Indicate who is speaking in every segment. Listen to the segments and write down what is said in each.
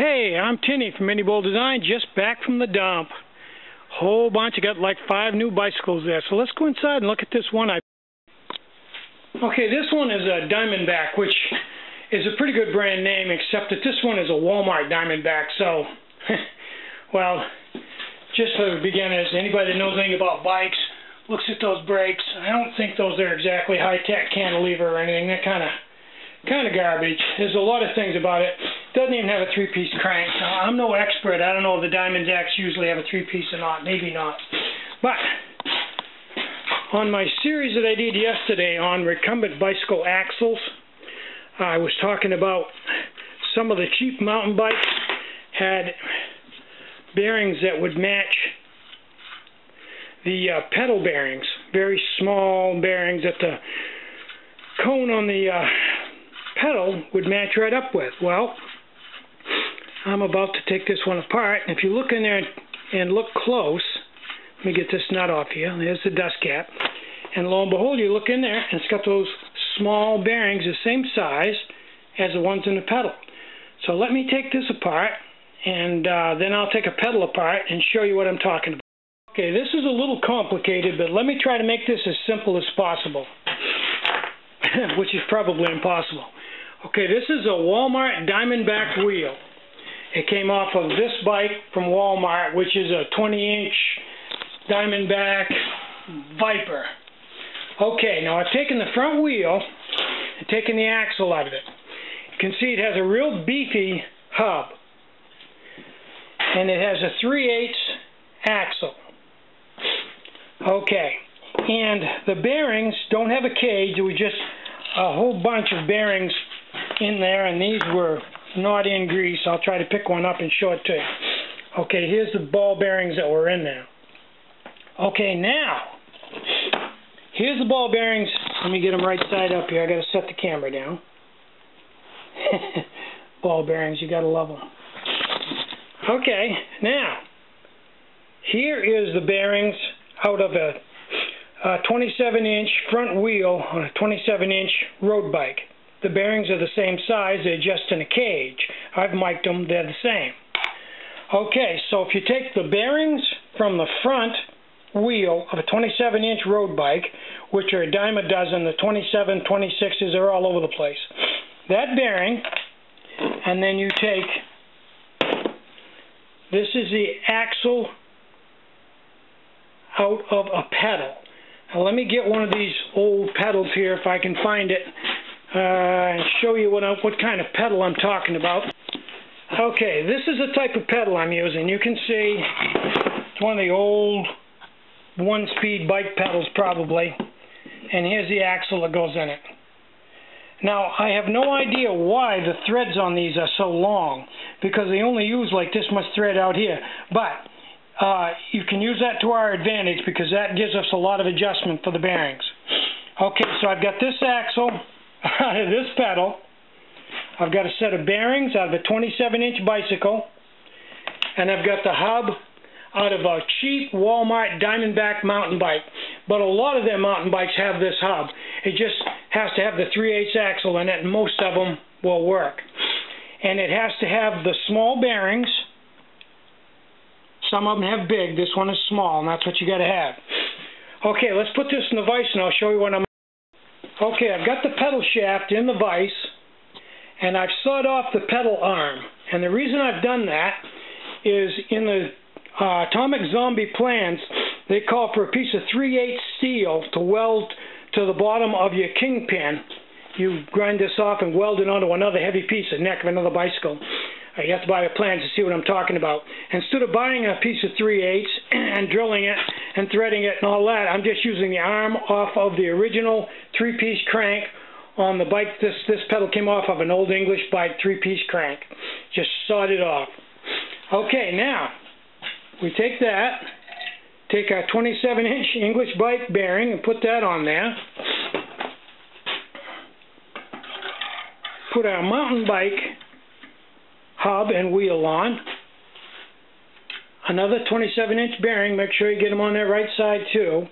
Speaker 1: Hey, I'm Tinny from Mini Bowl Design, just back from the dump. Whole bunch, I got like 5 new bicycles there. So let's go inside and look at this one. Okay, this one is a Diamondback, which is a pretty good brand name, except that this one is a Walmart Diamondback. So, well, just for beginners, anybody that knows anything about bikes, looks at those brakes. I don't think those are exactly high-tech cantilever or anything. They're kind of garbage. There's a lot of things about it. Doesn't even have a 3-piece crank. So I'm no expert. I don't know if the Diamondbacks usually have a 3-piece or not. Maybe not. But on my series that I did yesterday on recumbent bicycle axles, I was talking about some of the cheap mountain bikes had bearings that would match the pedal bearings. Very small bearings that the cone on the pedal would match right up with. Well, I'm about to take this one apart, and if you look in there and look close, let me get this nut off here. There's the dust cap, and lo and behold, you look in there and it's got those small bearings the same size as the ones in the pedal. So let me take this apart, and then I'll take a pedal apart and show you what I'm talking about. Okay, this is a little complicated, but let me try to make this as simple as possible, which is probably impossible. Okay, this is a Walmart Diamondback wheel. It came off of this bike from Walmart, which is a 20-inch Diamondback Viper. Okay, now I've taken the front wheel and taken the axle out of it. You can see it has a real beefy hub, and it has a 3/8 axle. Okay, and the bearings don't have a cage. It was just a whole bunch of bearings in there, and these were not in grease. I'll try to pick one up and show it to you. Okay, here's the ball bearings that were in there. Okay, now, here's the ball bearings. Let me get them right side up here. I got to set the camera down. Ball bearings, you got to love them. Okay, now, here is the bearings out of a 27-inch front wheel on a 27-inch road bike. The bearings are the same size, they're just in a cage. I've mic'd them, they're the same. Okay, so if you take the bearings from the front wheel of a 27-inch road bike, which are a dime a dozen, the 27, 26s are all over the place. That bearing, and then you take, this is the axle out of a pedal. Now let me get one of these old pedals here if I can find it, and show you what kind of pedal I'm talking about. Okay, this is the type of pedal I'm using. You can see it's one of the old 1-speed bike pedals probably, and here's the axle that goes in it. Now I have no idea why the threads on these are so long, because they only use like this much thread out here, but you can use that to our advantage because that gives us a lot of adjustment for the bearings. Okay, so I've got this axle out of this pedal. I've got a set of bearings out of a 27-inch bicycle, and I've got the hub out of a cheap Walmart Diamondback mountain bike. But a lot of their mountain bikes have this hub. It just has to have the 3/8 axle in it, and most of them will work. And it has to have the small bearings. Some of them have big. This one is small, and that's what you got to have. Okay, let's put this in the vise, and I'll show you what I'm. Okay, I've got the pedal shaft in the vise, and I've sawed off the pedal arm. And the reason I've done that is in the Atomic Zombie plans, they call for a piece of 3/8 steel to weld to the bottom of your kingpin. You grind this off and weld it onto another heavy piece, the neck of another bicycle. You have to buy the plans to see what I'm talking about. Instead of buying a piece of 3/8 and drilling it and threading it and all that, I'm just using the arm off of the original 3-piece crank on the bike. This pedal came off of an old English bike 3-piece crank. Just sawed it off. Okay, now we take that, take our 27-inch English bike bearing and put that on there. Put our mountain bike hub and wheel on. Another 27-inch bearing. Make sure you get them on that right side too.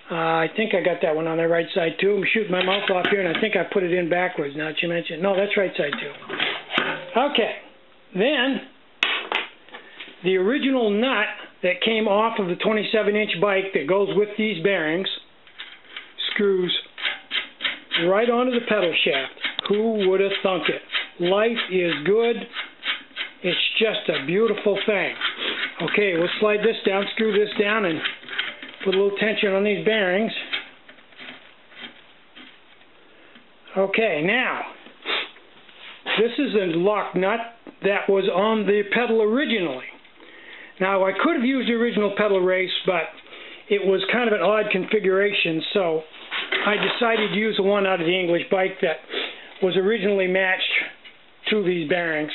Speaker 1: I think I got that one on the right side too. I'm shooting my mouth off here, and I think I put it in backwards now that you mentioned. No, that's right side too. Okay. Then, the original nut that came off of the 27-inch bike that goes with these bearings screws right onto the pedal shaft. Who would have thunk it? Life is good. It's just a beautiful thing. Okay, we'll slide this down, screw this down, and put a little tension on these bearings. Okay, now, this is a lock nut that was on the pedal originally. Now, I could have used the original pedal race, but it was kind of an odd configuration, so I decided to use the one out of the English bike that was originally matched to these bearings.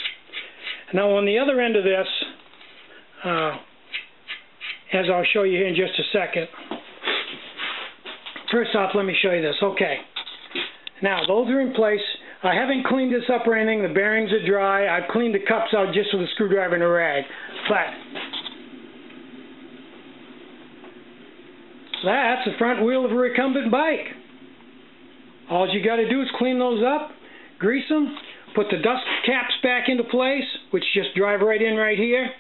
Speaker 1: Now, on the other end of this, as I'll show you here in just a second, first off, let me show you this. Okay. Now, those are in place. I haven't cleaned this up or anything. The bearings are dry. I've cleaned the cups out just with a screwdriver and a rag. But that's the front wheel of a recumbent bike. All you got to do is clean those up, grease them, put the dust caps back into place, which just drive right in right here.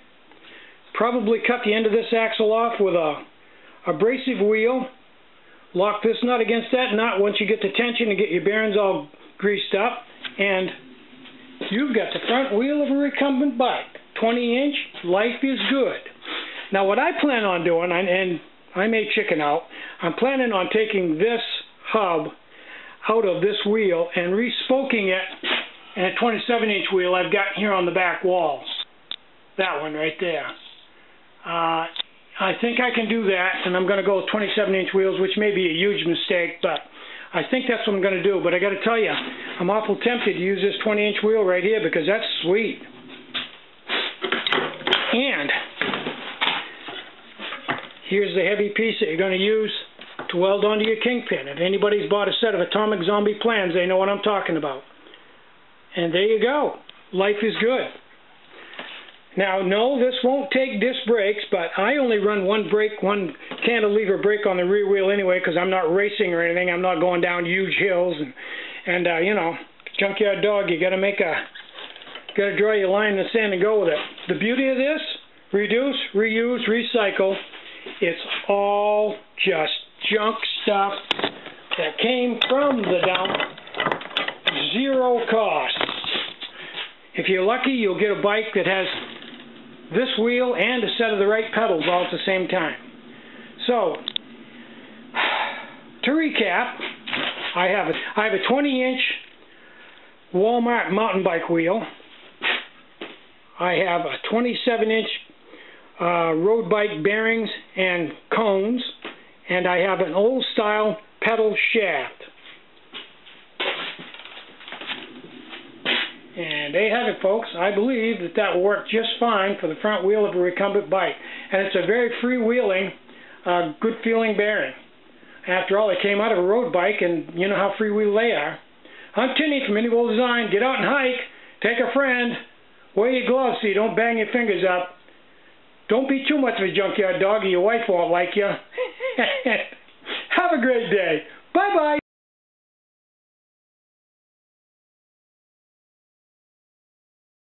Speaker 1: Probably cut the end of this axle off with a abrasive wheel. Lock this nut against that nut once you get the tension and get your bearings all greased up, and you've got the front wheel of a recumbent bike. 20-inch, life is good. Now what I plan on doing, and I may chicken out, I'm planning on taking this hub out of this wheel and re-spoking it in a 27-inch wheel I've got here on the back walls. That one right there. I think I can do that, and I'm going to go with 27-inch wheels, which may be a huge mistake, but I think that's what I'm going to do. But I got to tell you, I'm awful tempted to use this 20-inch wheel right here because that's sweet. And here's the heavy piece that you're going to use to weld onto your kingpin. If anybody's bought a set of Atomic Zombie plans, they know what I'm talking about. And there you go. Life is good. Now, no, this won't take disc brakes, but I only run one cantilever brake on the rear wheel anyway because I'm not racing or anything. I'm not going down huge hills. And you know, junkyard dog, you got to draw your line in the sand and go with it. The beauty of this, reduce, reuse, recycle, it's all just junk stuff that came from the dump, zero cost. If you're lucky, you'll get a bike that has this wheel and a set of the right pedals all at the same time. So, to recap, I have a 20-inch Walmart mountain bike wheel. I have a 27-inch road bike bearings and cones, and I have an old-style pedal shaft. And there you have it, folks. I believe that will work just fine for the front wheel of a recumbent bike. And it's a very freewheeling, good-feeling bearing. After all, it came out of a road bike, and you know how freewheel they are. I'm Tinny from Indigo Design. Get out and hike. Take a friend. Wear your gloves so you don't bang your fingers up. Don't be too much of a junkyard dog or your wife won't like you. Have a great day. Bye-bye.